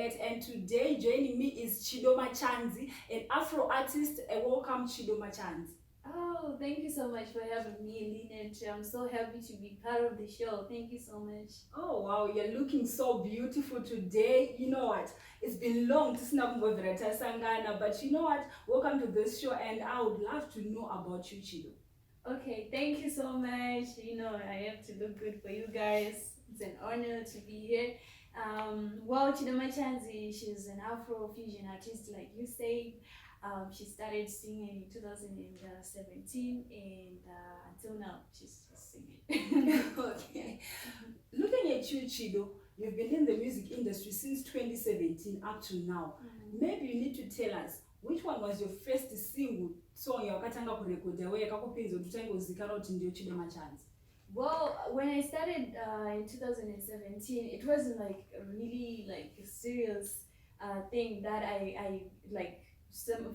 Myriad, and today joining me is Chido Machanzi, an Afro artist. Welcome, Chido Machanzi. Oh, thank you so much for having me, Lynette. I'm so happy to be part of the show. Thank you so much. Oh wow, you're looking so beautiful today. You know what? It's been long to Sangana, but you know what? Welcome to this show, and I would love to know about you, Chido. Okay, thank you so much. I have to look good for you guys. It's an honor to be here. Well, Chido Machanzi, she's an Afro fusion artist, like you said. She started singing in 2017, and until now, she's just singing. Okay. Looking at you, Chido, you've been in the music industry since 2017 up to now. Maybe you need to tell us which one was your first single song yakatanga kurekoda we yakakupinza kuti utangozikana kuti ndio Chido Machanzi? Well, when I started in 2017, it wasn't like a really like a serious thing that I like.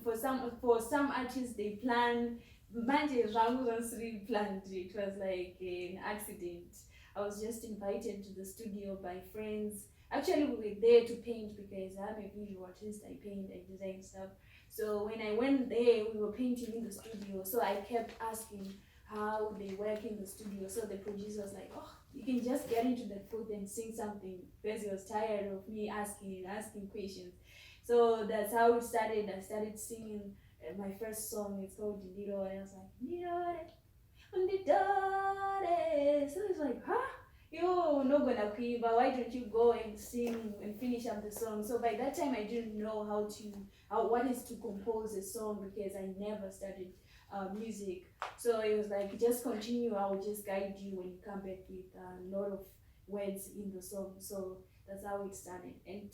For some artists they plan. Manje Ramu was really planned. It was like an accident. I was just invited to the studio by friends. Actually, we were there to paint because I'm a visual artist. I paint, I design stuff. So when I went there, we were painting in the studio. So I kept asking how they work in the studio. So the producer was like, "Oh, you can just get into the booth and sing something," because he was tired of me asking questions. So that's how it started. I started singing my first song. It's called Dindiro, and I was like, Dindiro, Dindiro. So it's like, huh? You're not gonna quit, but why don't you go and sing and finish up the song? So by that time, I didn't know what is to compose a song because I never studied music. So it was like, just continue. I will just guide you when you come back with a lot of words in the song. So that's how it started. And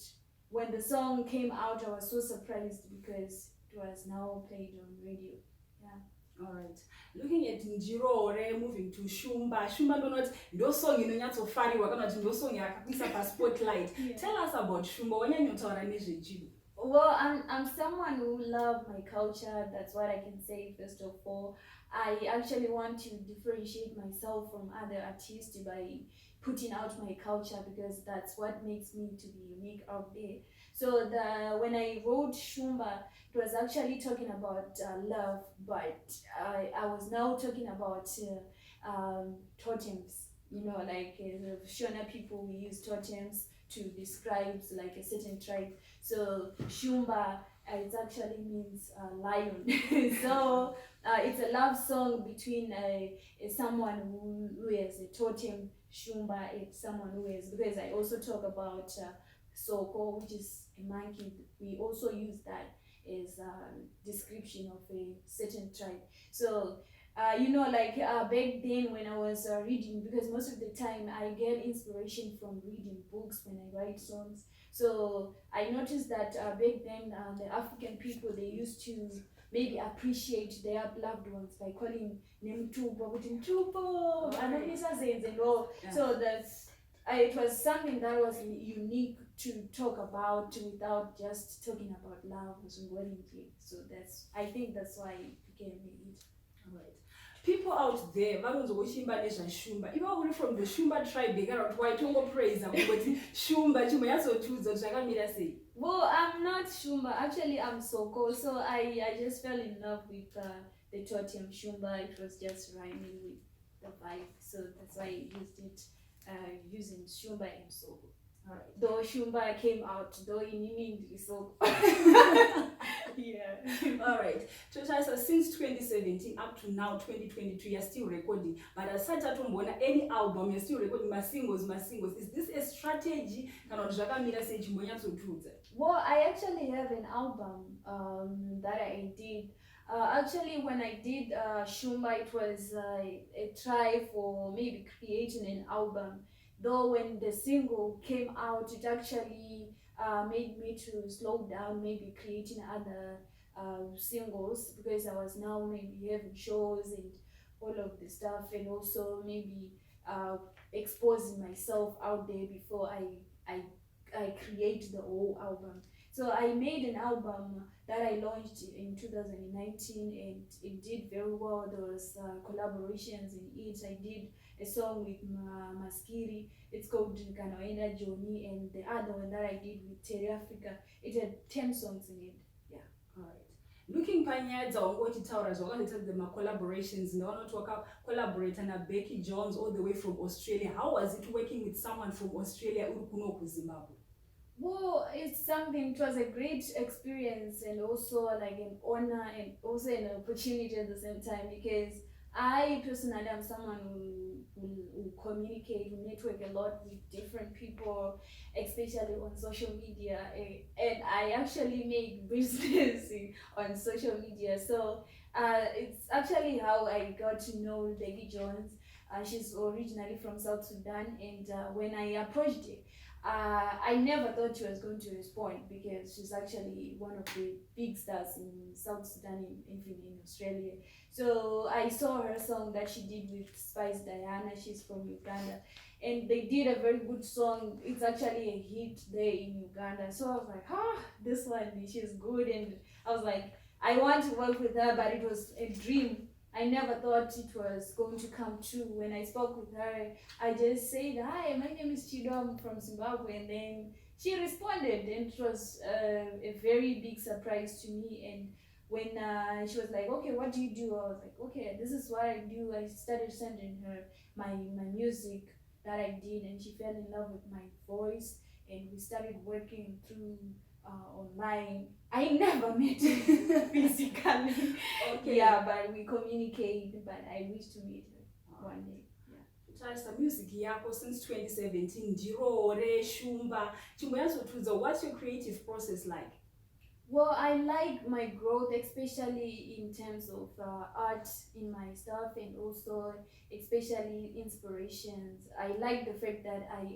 when the song came out, I was so surprised because it was now played on radio. Yeah. All right. Looking at Njiro, moving to Shumba. Shumba do not ndo song inonyatsofariwa kana kuti ndo song yakakuisa pa spotlight. Yeah. Tell us about Shumba. Wanyanyotaura nezvechido. Well, I'm someone who loves my culture. That's what I can say first of all. I actually want to differentiate myself from other artists by putting out my culture because that's what makes me to be unique out there. So when I wrote Shumba, it was actually talking about love, but I was now talking about totems. Like Shona people, we use totems to describe like a certain tribe. So Shumba, it actually means lion. So it's a love song between someone who has a totem. Shumba, it's someone who has, because I also talk about Soko, which is a monkey. We also use that as a description of a certain tribe. So back then when I was reading, because most of the time I get inspiration from reading books when I write songs. So I noticed that back then the African people, they used to maybe appreciate their loved ones by calling them Tupo, and all. Yeah. So that's it was something that was unique to talk about without just talking about love. So I think that's why it became a hit. All right. People out there, Shumba, even from the Shumba tribe, they got why to praise about Shumba, say. Well, I'm not Shumba. Actually, I'm Soko. So I just fell in love with the totem Shumba. It was just rhyming with the vibe. So that's why I used it, using Shumba and Soko. All right. Though Shumba came out, though in English, Soko. Yeah. All right. So since 2017 up to now 2022, you're still recording. But as such, I don't want any album. You're still recording my singles. Is this a strategy? Well, I actually have an album that I did. Actually, when I did Shumba, it was a try for maybe creating an album. Though when the single came out, it actually made me to slow down, maybe creating other singles, because I was now maybe having shows and all of the stuff, and also maybe exposing myself out there before I create the whole album. So I made an album that I launched in 2019, and it did very well. There was collaborations in it. I did a song with Maskiri. It's called Kanoenda Johnny, and the other one that I did with Terry Africa, it had 10 songs in it. Yeah. All right. Looking panyaya dzaungochitaura zvawakanoita dzema-collaborations, ndaona kuti wakacollaborata naBecky Jones all the way from Australia. How was it working with someone from Australia uri kuno kuZimbabwe? Well, it was a great experience, and also like an honor and also an opportunity at the same time, because I personally am someone who communicate, who network a lot with different people, especially on social media, and I actually make business on social media. So it's actually how I got to know Becky Jones. She's originally from South Sudan, and when I approached her, I never thought she was going to respond, because she's actually one of the big stars in South Sudan, even in Australia. So I saw her song that she did with Spice Diana. She's from Uganda, and they did a very good song. It's actually a hit there in Uganda. So I was like, this one, she's good. And I was like, I want to work with her, but it was a dream. I never thought it was going to come true. When I spoke with her, I just said, hi, my name is Chido, I'm from Zimbabwe. And then she responded, and it was a very big surprise to me. And when she was like, okay, what do you do? I was like, okay, this is what I do. I started sending her my music that I did, and she fell in love with my voice. And we started working through online. I never met her physically. Okay. Yeah, but we communicate, but I wish to meet her one day. Tarisa, music yako since 2017, Dirore, Shumba, Chimboyansotudza, what's your creative process like? Well, I like my growth, especially in terms of art in my stuff, and also especially inspirations. I like the fact that I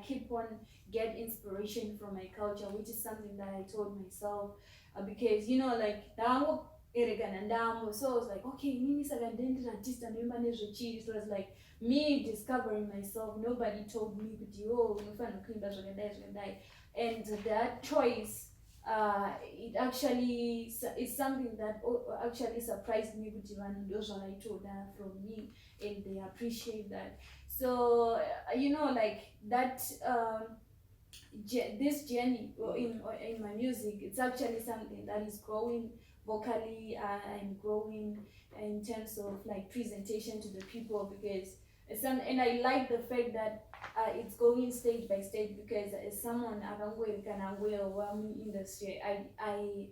keep on get inspiration from my culture, which is something that I told myself, because like so I was like, okay, it was like me discovering myself. Nobody told me, and that choice, it actually is something that actually surprised me. Those are I told that from me, and they appreciate that. So like that, this journey in my music, it's actually something that is growing vocally. I'm growing in terms of like presentation to the people, because and I like the fact that it's going stage by stage, because as someone industry, I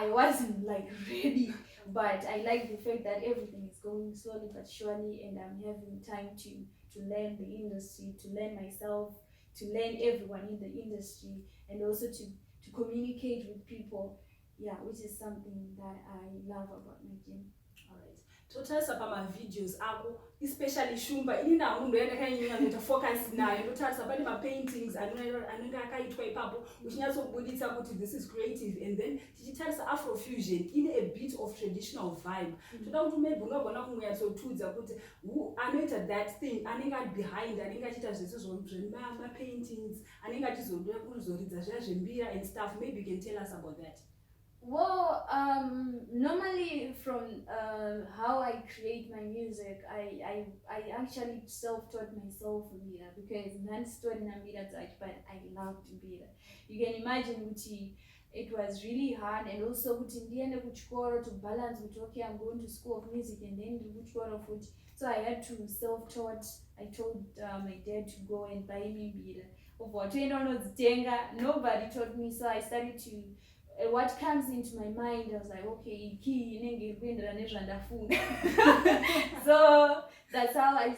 wasn't like ready, but I like the fact that everything is going slowly but surely, and I'm having time to learn the industry, to learn myself, to learn everyone in the industry, and also to communicate with people, which is something that I love about my gym. Alright. Totarisa pama-videos ako, especially Shumba, ini namundu yandakanyanya ndotafocus nayo, ndotarisa pane ma-paintings anenge akaitwa ipapo uchinyatsobuditsa kuti this is creative, and then tichitarisa Afrofusion in a bit of traditional vibe. Toda kuti maybe unogona kunyatsotudza kuti who anoita that thing, anenge ari behind, anenge achiita zvese zvema-paintings, anenge achizoda kuzoridza zviya zvembira and stuff. Maybe you can tell us about that. Well, normally from how I create my music, I actually self-taught myself Mbira, because but I loved Mbira. You can imagine it was really hard, and also to balance with, okay, I'm going to school of music and then of so I had to self-taught. I told my dad to go and buy me Mbira. Nobody taught me, so I started to what comes into my mind, I was like, okay, so that's how I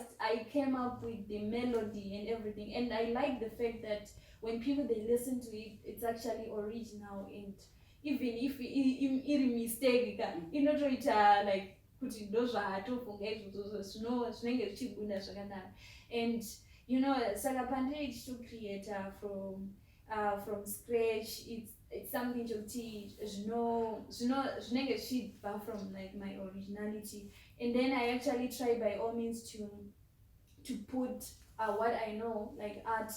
came up with the melody and everything. And I like the fact that when people they listen to it, it's actually original, and even if it's mistake, like and Sagapande to create from scratch. It's something to teach, from like my originality, and then I actually try by all means to put what I know, like art,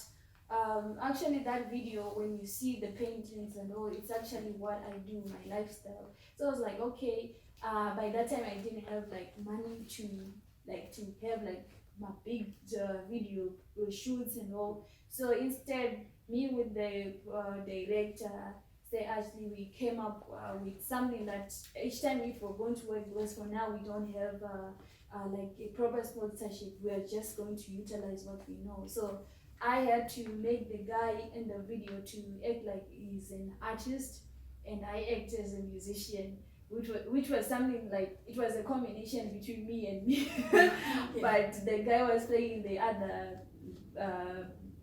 Actually, that video, when you see the paintings and all, it's actually what I do, my lifestyle. So I was like, okay. By that time, I didn't have like money to have like my big video shoots and all. So instead, me with the director, say Ashley, we came up with something that each time if we're going to work, because for now we don't have like a proper sponsorship, we are just going to utilize what we know. So I had to make the guy in the video to act like he's an artist, and I act as a musician, which was something like, it was a combination between me and me. But the guy was playing the other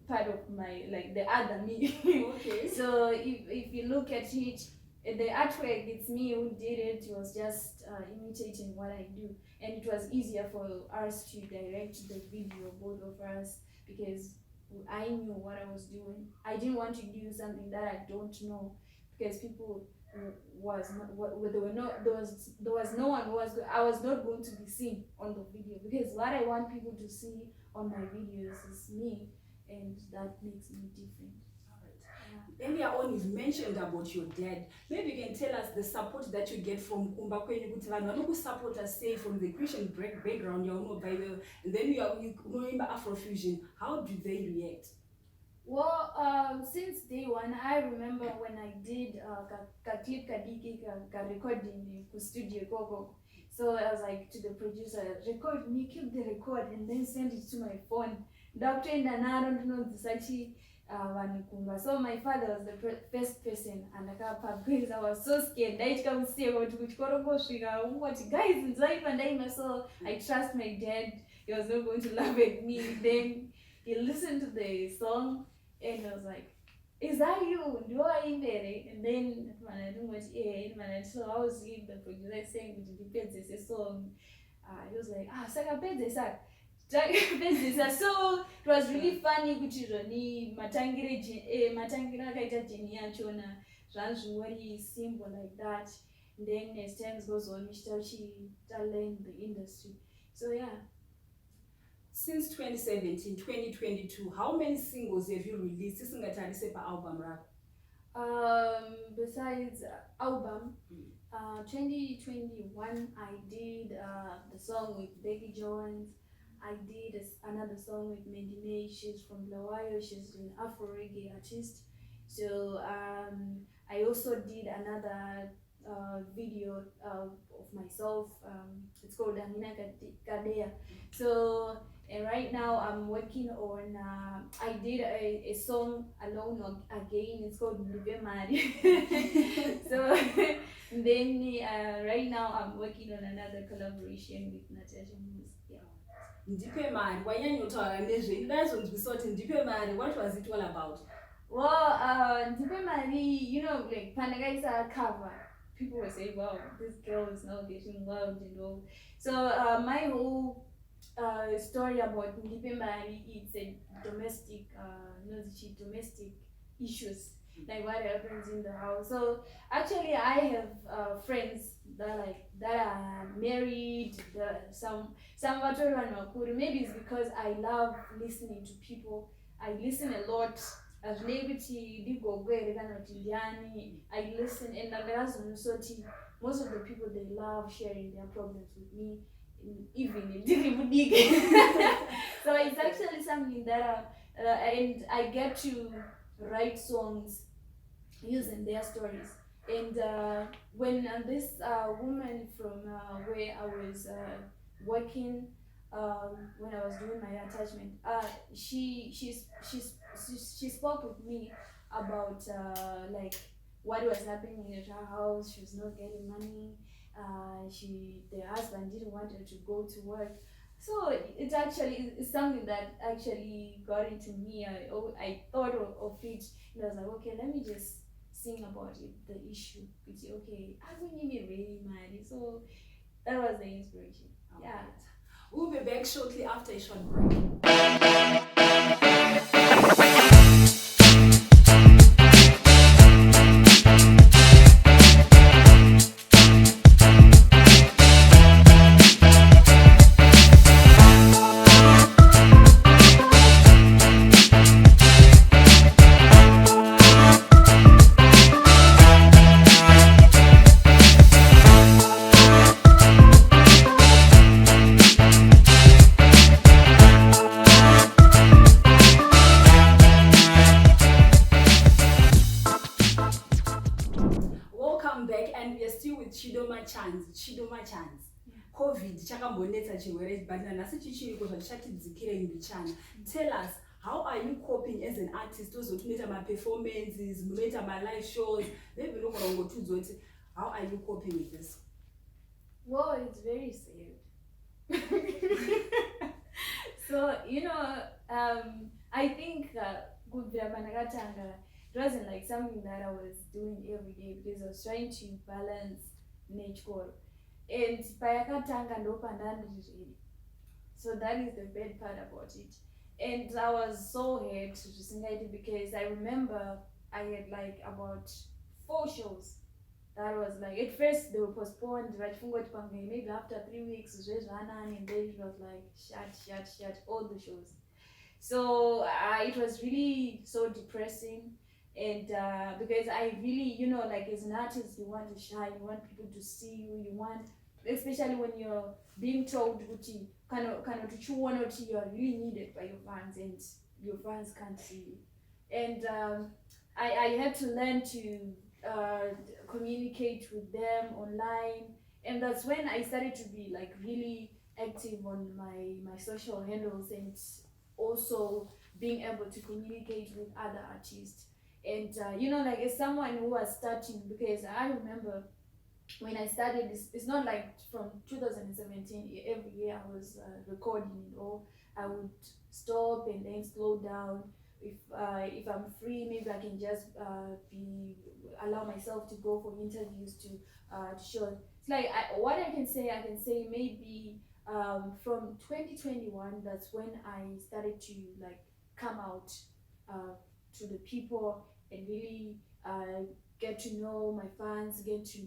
part of my, like the other me. Okay. So if you look at it, the artwork, it's me who did it. It was just imitating what I do, and it was easier for us to direct the video, both of us, because I knew what I was doing. I didn't want to do something that I don't know, because people was not, there was no one who was I was not going to be seen on the video, because what I want people to see on my videos is me, and that makes me different. Earlier on, you've mentioned about your dad. Maybe you can tell us the support that you get from Kumba Kwenyu kuti vanhu vanokusupport us, say from the Christian background, you're by the, and then you know in Afrofusion. How do they react? Well, since day one, I remember when I did ka clip kadiki ka recording ku studio Gogo. So I was like to the producer, record me, keep the record, and then send it to my phone. Doctor and I don't know this actually. So my father was the first person, and because I was so scared. I come say guys, so I trust my dad. He was not going to laugh at me. Then he listened to the song, and I was like, "Is that you? Do I in there?" And then so I was seeing the producer saying, "It depends. It's a song." He was like, "Saka peze sak." So it was really funny kuti zvoni matangira akaita jeni yachona zvanzvori simple like that. And then as time goes on, she learn the industry. So yeah. Since 2017, 2022, how many singles have you released? Album rap. Besides album, 2021 I did the song with Becky Jones. I did another song with Medine. She's from Blawayo. She's an Afro reggae artist. So I also did another video of myself. It's called Amina Kadea. So right now I'm working on. I did a song alone again. It's called Ndipe Mari. So then right now I'm working on another collaboration with Natasha. Ndipe Mari, what was it all about? Well, Ndipe Mari, you know, like Panagaisa cover, people were saying, wow, this girl is now getting loved and all. So my whole story about Ndipe Mari, it's a domestic, domestic issues, like what happens in the house. So actually I have friends that are married, some maybe it's because I love listening to people. I listen a lot. I listen, and most of the people, they love sharing their problems with me, even so it's actually something that and I get to write songs using their stories. And when this woman from where I was working, when I was doing my attachment, she spoke with me about like what was happening at her house. She was not getting money. The husband didn't want her to go to work. So it's something that actually got into me. I thought of it, and I was like, okay, let me just sing about it, the issue. It's okay, I wouldn't even really mind. So that was the inspiration. Yeah. We'll be back shortly after a short break. Machanzi, Chido Machanzi. COVID chakambonetsa chirwere but nanhasi chichiriko zvachatidzikire mbichana. Tell us, how are you coping as an artist? Ozoti unoita ma-performances, munoita ma-live shows. Maybe unogona kungotiudza kuti how are you coping with this? Well, it's very sad. So, I think it wasn't like something that I was doing every day because I was trying to balance nature. And so that is the bad part about it. And I was so hurt to sing it because I remember I had like about 4 shows. That was like, at first they were postponed, right? Maybe after 3 weeks, and then it was like, shut, all the shows. So it was really so depressing. And because I really, like as an artist, you want to shine, you want people to see you, you want, especially when you're being told that you are really needed by your fans and your fans can't see you. And I had to learn to communicate with them online, and that's when I started to be like really active on my social handles and also being able to communicate with other artists. And like as someone who was starting, because I remember when I started, it's not like from 2017 every year I was recording it all. I would stop and then slow down. If I'm free, maybe I can just allow myself to go for interviews to show. It's like what I can say maybe from 2021, that's when I started to like come out to the people and really get to know my fans, get to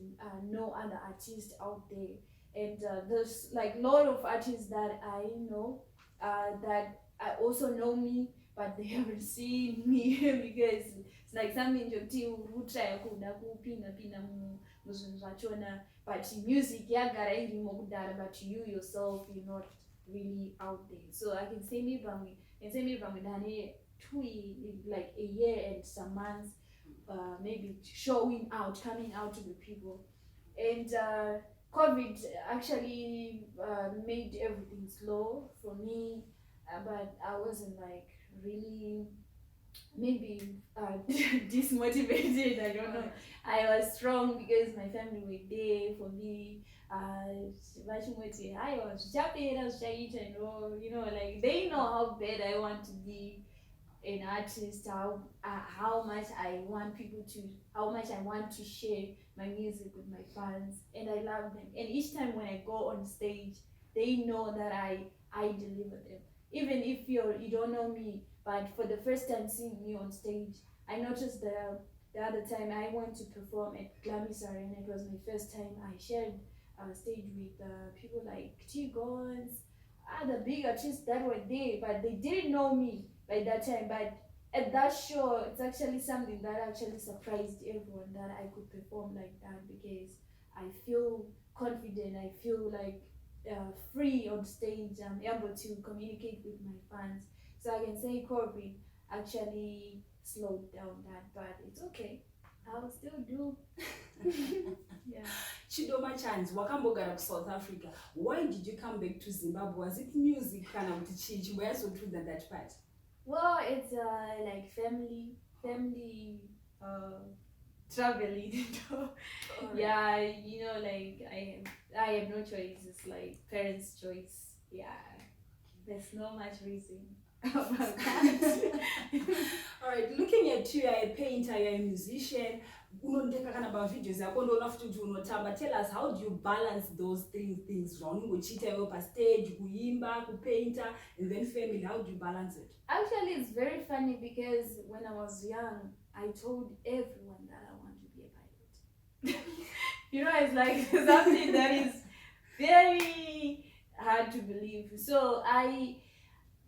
know other artists out there. And there's like a lot of artists that I know that I also know me, but they haven't seen me because it's like something you try but music but you yourself, you're not really out there. So I can say maybe like a year and some months, maybe coming out to the people. And COVID actually made everything slow for me, but I wasn't like really maybe dismotivated. I don't know. I was strong because my family were there for me. I was like they know how bad I want to be an artist, how much I want to share my music with my fans, and I love them. And each time when I go on stage, they know that I deliver them. Even if you don't know me, but for the first time seeing me on stage, I noticed the other time I went to perform at Glamis Arena. It was my first time. I shared stage with people like Tigons, other big artists that were there, but they didn't know me by that time. But at that show, it's actually something that actually surprised everyone, that I could perform like that, because I feel confident, I feel like free on stage. I'm able to communicate with my fans. So I can say COVID actually slowed down that, but it's okay. I'll still do. Yeah. Chido Machanzi, wakambogara to South Africa. Why did you come back to Zimbabwe? Was it music kind of teach? Where so true that part? Well, it's like family traveling. Yeah, like I have no choice. It's like parents' choice. Yeah, there's no much reason about that. All right, looking at you, you're a painter, you're a musician. Videos. Tell us, how do you balance those things? Stage, painter, and then family. How do you balance it? Actually, it's very funny because when I was young, I told everyone that I want to be a pilot. It's like something that is very hard to believe. So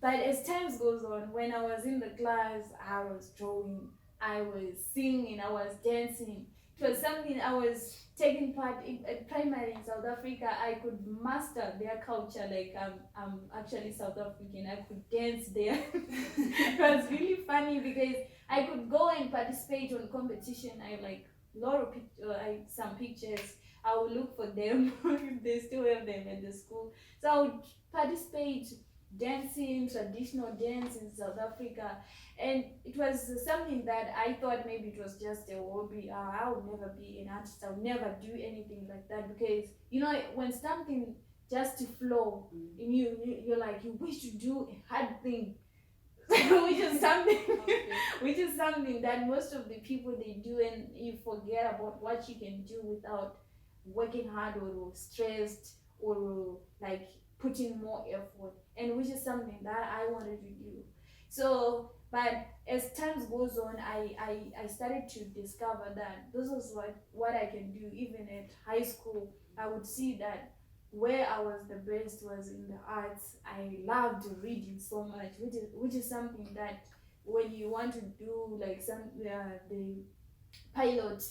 but as time goes on, when I was in the class, I was drawing, I was singing, I was dancing. It was something I was taking part in at primary in South Africa. I could master their culture, like I'm actually South African. I could dance there. It was really funny because I could go and participate on competition. I have like a lot of some pictures. I would look for them if they still have them at the school. So I would participate dancing, traditional dance in South Africa, and it was something that I thought maybe it was just a hobby. I would never be an artist. I would never do anything like that, because when something just to flow in you, you're like, you wish to do a hard thing, which is something which is something that most of the people they do, and you forget about what you can do without working hard or stressed or like putting more effort, and which is something that I wanted to do. So but as times goes on, I started to discover that this was what I can do. Even at high school, I would see that where I was the best was in the arts. I loved reading so much, which is something that when you want to do like the pilot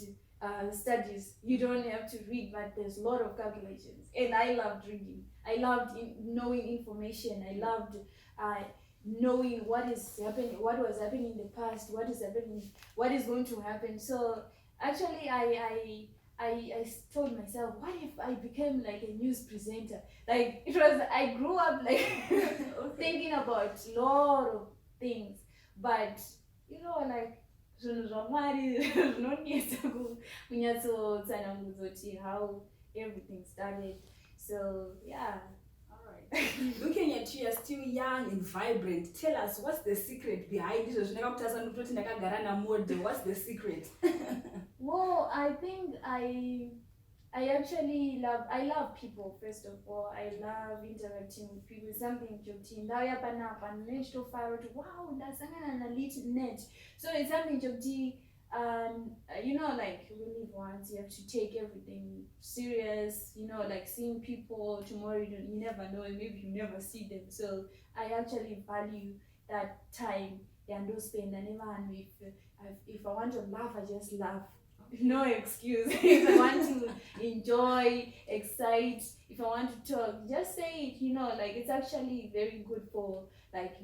studies, you don't have to read, but there's a lot of calculations, and I loved reading. I loved knowing information. I loved uh, knowing what is happening, what was happening in the past, what is happening, what is going to happen. So actually, I told myself, what if I became like a news presenter? Like I grew up like thinking about a lot of things, but like zvinhu zvamwari zvinonetsa kunyatsotsanangudza kuti how everything started. So yeah. All right. Looking at you, you're still young and vibrant. Tell us, what's the secret behind it? What's the secret? Well, I think I actually love people. First of all, I love interacting with people. Something joking. Ndauya panapa ndinechitofara kuti wow, ndasangana nalit net. So it's something joking. Like we live once, you have to take everything serious. Like seeing people tomorrow, you never know, and maybe you never see them. So I actually value that time. And do spend and if I want to laugh, I just laugh. No excuse. If I want to enjoy, excite, if I want to talk, just say it. Like it's actually very good for like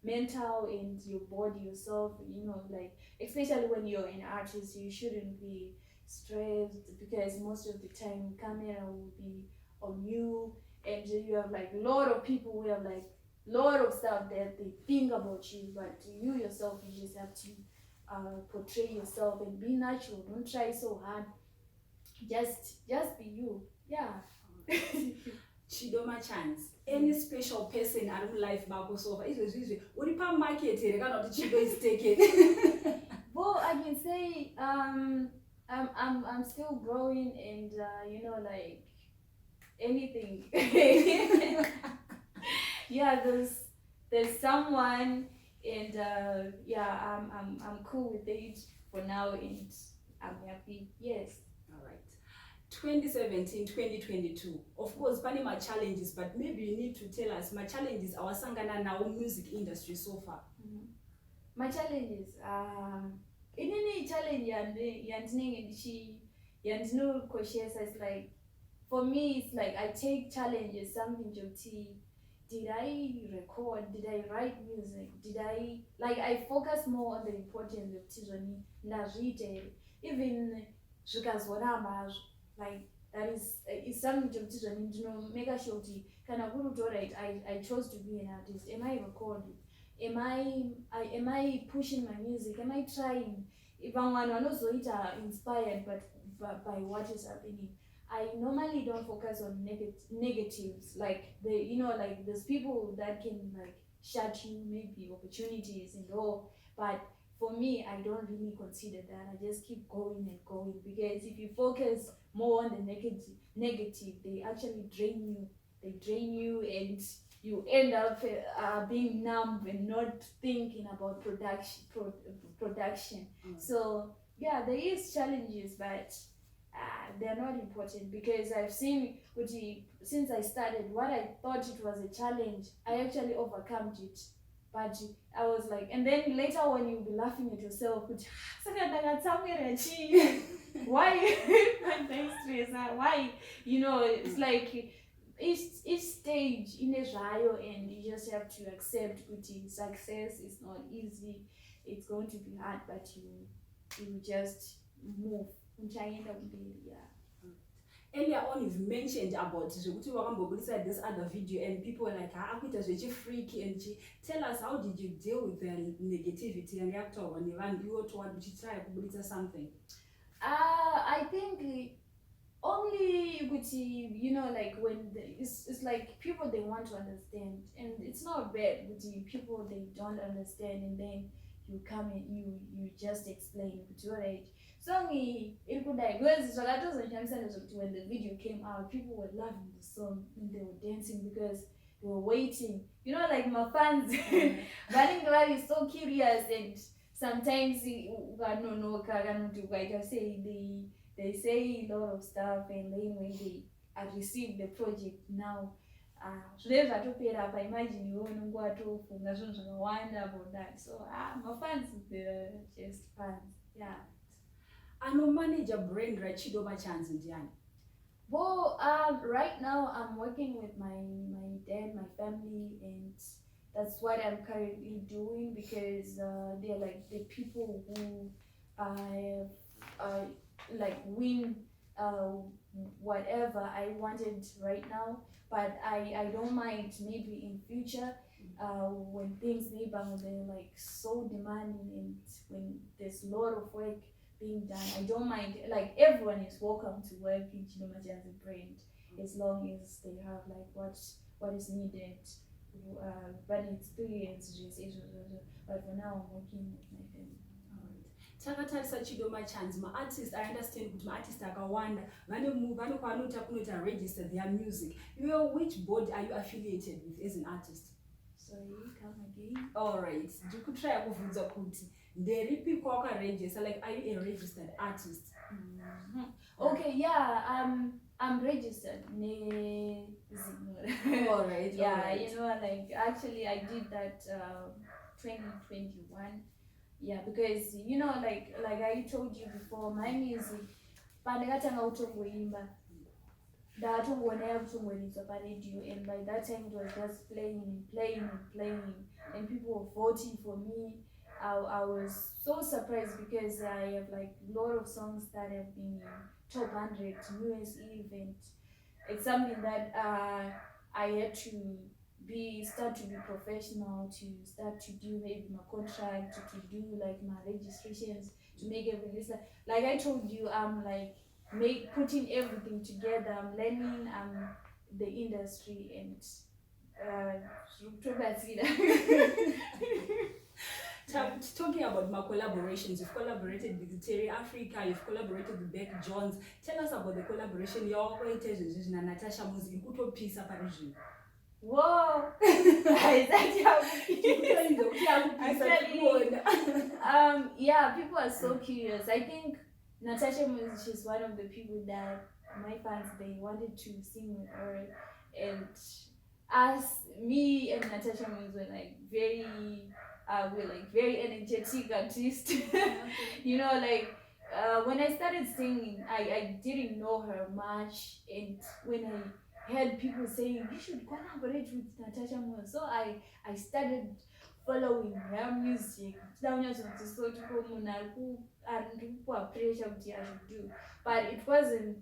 mental and your body, yourself. Like especially when you're an artist, you shouldn't be stressed, because most of the time camera will be on you, and you have like a lot of people who have like lot of stuff that they think about you, but you yourself, you just have to portray yourself and be natural. Don't try so hard. Just be you. Yeah. Chido Machanzi, any special person in life so far? What if market Chido is taken? Well, I can say I'm still growing, and like anything. Yeah, there's someone, and yeah, I'm cool with it for now, and I'm happy. Yes. All right. 2017, 2022. Of course, pani my challenges, but maybe you need to tell us my challenges our sangana now music industry so far. My challenges, inini challenge yandinokoshesa is like, for me it's like I take challenges something joti. Did I record? Did I write music? Did I focus more on the importance of Tizoni Nazite, even Zukazwanama, like that is something to Tizoni, mega shorty. Can I go to right? I chose to be an artist. Am I recording? Am I pushing my music? Am I trying? If I'm one also inspired by what is happening. I normally don't focus on negatives, like like there's people that can like shut you maybe opportunities and all, but for me I don't really consider that. I just keep going and going, because if you focus more on the negative, they actually drain you, and you end up being numb and not thinking about production. So yeah, there is challenges, but they're not important, because I've seen since I started, what I thought it was a challenge, I actually overcome it. But I was like, and then later when you'll be laughing at yourself, why why it's like each stage in Israel, and you just have to accept success is not easy. It's going to be hard, but you just move. Yeah. earlier on you've mentioned about zvekuti wakambobudisa this other video and people were like akuita zvechifreaky and tell us how did you deal with the negativity yanga yakutaurwa nevanhu iwo toward uchitry kubudisa something. I think only with you know, like when it's like people they want to understand, and it's not bad with the people they don't understand, and then you come and you just explain with your age. So me it could like when the video came out, people were loving the song and they were dancing because they were waiting. You know, like my fans, Valingalari is so curious, and sometimes I don't know, I say they say a lot of stuff, and then when they receive the project now, zvinenge zvatopera apa, imagine iwe unenge watofunga zvinhu zvakawanda about that. So my fans, they're just fans. Yeah. Manager brand Chido Machanzi ndiani? Well, right now I'm working with my dad, my family, and that's what I'm currently doing, because they're like the people who like win whatever I wanted right now. But I don't mind maybe in future when things maybe they're like so demanding, and when there's a lot of work being done, I don't mind. Like everyone is welcome to work in Chido Machanzi brand, as long as they have like what is needed, but experience. But for now I'm working with my family. Takatarisa Chido Machanzi, artist, I understand kuti artist akawanda vanokwanota kunota register their music. Which board are you affiliated with as an artist? Sorry, come again. All right, ndikutry kuvhunza kuti nderipi kwakaregister, like are you a registered artist? Okay, yeah, I'm registered. All right. Yeah, all right. You know, like actually I did that 2021. Yeah, because you know, like I told you before, my music pandakatanga kutongoimba ndatongoona kutongoiswa paradio, and by that time it was just playing, and people were voting for me. I was so surprised because I have like a lot of songs that have been top 100 New Year's Eve, and it's something that I had to start to be professional, to start to do maybe my contract, to do like my registrations, to make everything. Like I told you, I'm like putting everything together. I'm learning the industry, and talking about my collaborations, you've collaborated with Terry Africa, you've collaborated with Beck Jones. Tell us about the collaboration you're creating na Natasha Music kutopisa parizvi. Whoa! Yeah, people are so curious. I think Natasha Music, she's one of the people that my fans, they wanted to sing with her, and me and Natasha Music were like very energetic artists. You know, like when I started singing, I didn't know her much, and when I heard people saying you should collaborate with Natasha Music, so I started following her music. Pressure I should do, but it wasn't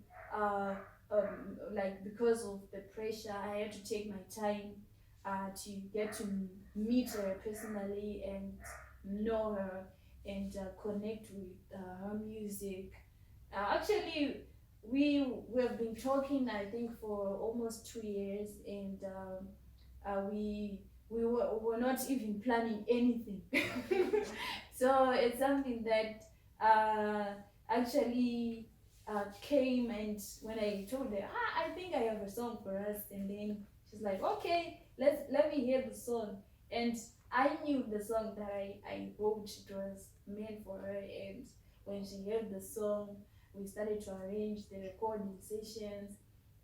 like because of the pressure. I had to take my time to get to meet her personally and know her and connect with her music. Actually, we have been talking, I think, for almost 2 years, and we were not even planning anything. So it's something that actually came, and when I told her, I think I have a song for us, and then she's like, okay, let me hear the song. And I knew the song that I wrote, it was meant for her, and when she heard the song, we started to arrange the recording sessions,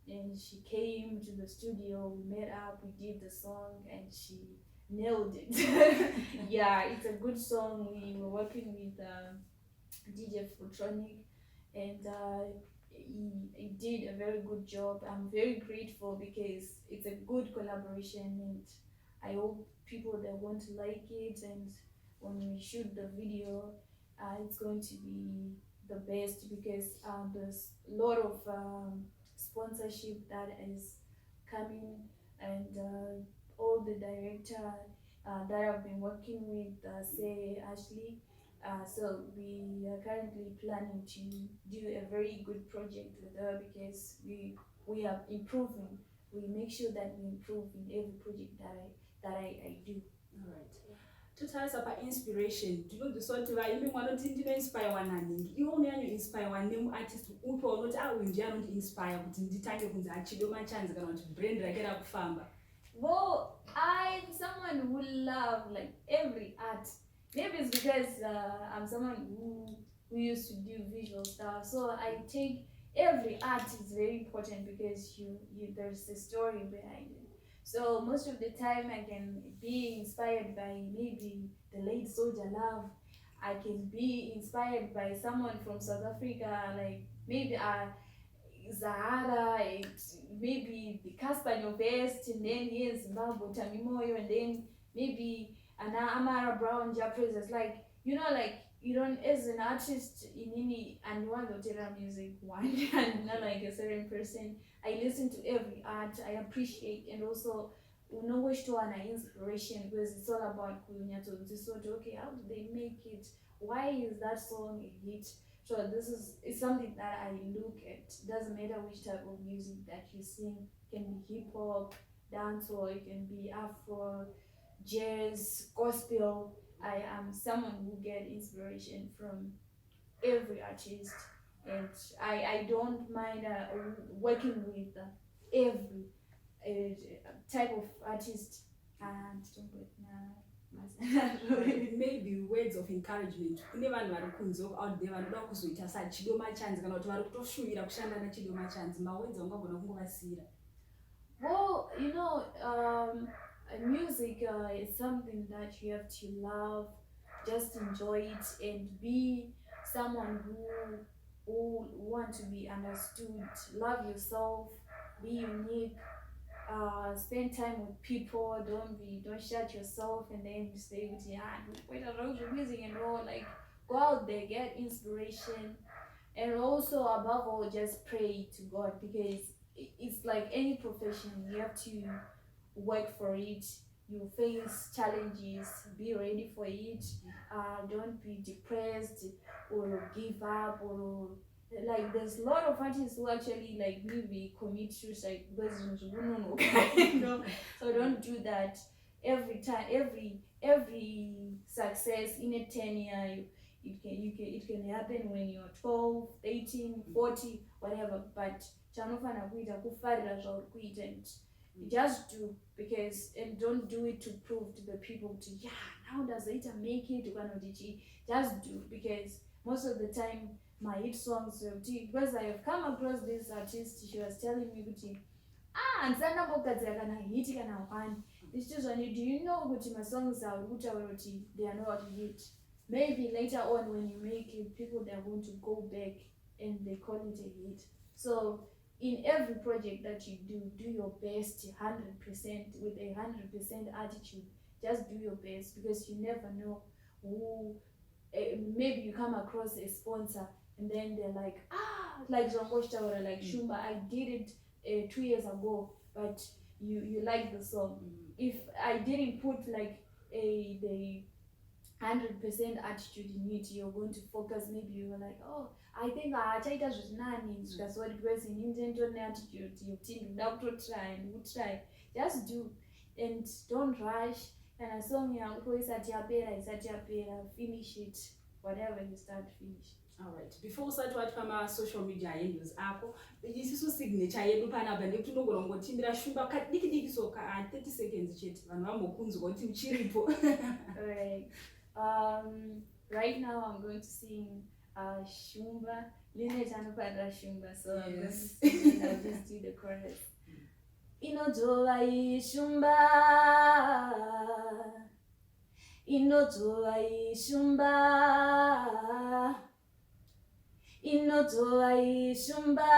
and she came to the studio, we met up, we did the song, and she nailed it. Yeah, it's a good song. We were working with DJ Futronic, and he did a very good job. I'm very grateful because it's a good collaboration, and I hope people that want to like it, and when we shoot the video, it's going to be the best, because there's a lot of sponsorship that is coming, and all the director that I've been working with, say Ashley. So we are currently planning to do a very good project with her, because we are improving. We make sure that we improve in every project that I do. All right. Totarisa pa-inspiration ndinonzwiswa kuti vaimbi mwanoti ndinoinspirewa naningi. Iwe unonyanyoinspirewa nemuartist upi waunoti uyu ndiye anondiinspire kuti nditange kunzi Chido Machanzi kana kuti brand rake rakufamba? Well, I'm someone who love like every art. Maybe it's because I'm someone who used to do visual stuff, so I take every art is very important, because there's a story behind it. So most of the time I can be inspired by maybe the late Soldier Love. I can be inspired by someone from South Africa, like maybe Zahara, maybe the Caspaniel Best, and then here Zimbabwe Tamimoyo, and then maybe Amara Brown Japresas. Like, like you don't, as an artist in any, and one of the music one and not like a certain person. I listen to every art, I appreciate, and also wish to an inspiration, because it's all about okay, how do they make it? Why is that song a hit? So it's something that I look at. Doesn't matter which type of music that you sing. It can be hip hop, dancehall, it can be Afro, jazz, gospel. I am someone who get inspiration from every artist, and I don't mind working with every type of artist. And maybe words of encouragement kune vanhu vari kunze out there vanoda kuzoita saChido Machanzi kana kuti vari kutoshuvira kushanda naChido Machanzi, mawords aungagona kungovasiyira? Well, music is something that you have to love, just enjoy it, and be someone who want to be understood. Love yourself, be unique, spend time with people. Don't shut yourself and then stay with wait around your music and all. Like, go out there, get inspiration, and also above all, just pray to God, because it's like any profession. You have to work for it. You face challenges, be ready for it. Don't be depressed or give up, or like there's a lot of artists who actually like maybe commit suicide because so don't do that. Every time, every success in a 10-year, it can happen when you're 12, 18, 40, whatever. But chanofana kuita kufarira zvauri kuita, and just do, because, and don't do it to prove to the people to now does it make it, just do, because most of the time my hit songs, because I have come across this artist, she was telling me ndisana mbogadzira kana hit kana one. This is only, do you know kuti my songs are they are not hit? Maybe later on when you make it, people they are going to go back and they call it a hit. So in every project that you do your best 100% with a 100% attitude. Just do your best, because you never know who. Maybe you come across a sponsor and then they're like, like Zongoshta or like Shumba, I did it 2 years ago, but you like the song. If I didn't put like the 100% attitude in it, you're going to focus. Maybe you're like, I think achaita zvisinani zvikazoti because inintendo neattitude yokuti ndoda kutotry and utry. Just do, and don't rush. Kana song yako isati yapera, finish it. Whatever you start, finish. Alright, before usati wati pama-social media handles ako, isiso signature yedu panapa ndekuti unogona kungotimbira Shumba kadiki so ka 30 seconds chete vanhu vambokunzwa kuti uchiripo. Alright. Right now I'm going to sing Shumba. Linet anopadra Shumba, so I'm going to sing it. I'll just do the chorus. Inotoa Shumba, inotoa Shumba, inotoa Shumba,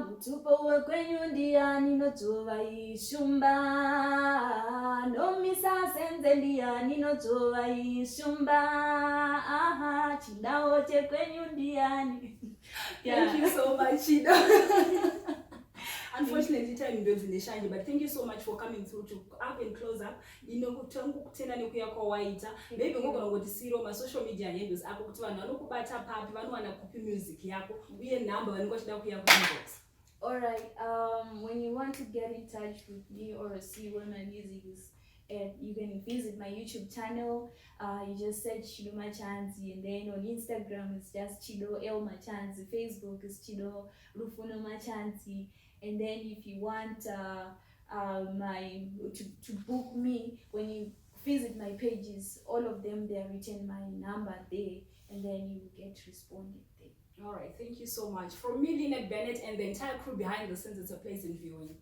mutupo wekwenyu ndiani, inotoa Shumba, nomisa senze ndiani, inotoa Shumba, chindao chekwenyu ndiani. Yeah. Thank you so much, Chido. Unfortunately, time goes in the shiny, but thank you so much for coming through to up and close up. Kutenda nekuya kwawaita. Maybe ngogona ngoti siro ma social media handles ako kuti vanhu vanokubata papi vanowana kupi music yako uye number vanongochida kuya inbox. Alright, when you want to get in touch with me or see where my music is at, you can visit my YouTube channel. You just search Chido Machanzi, and then on Instagram it's just Chido Machanzi. Facebook is Chido Machanzi. And then if you want to book me, when you visit my pages, all of them, they are written my number there, and then you get responded there. All right, thank you so much. From me, Lynette Bennett, and the entire crew behind the scenes, it's a pleasant viewing.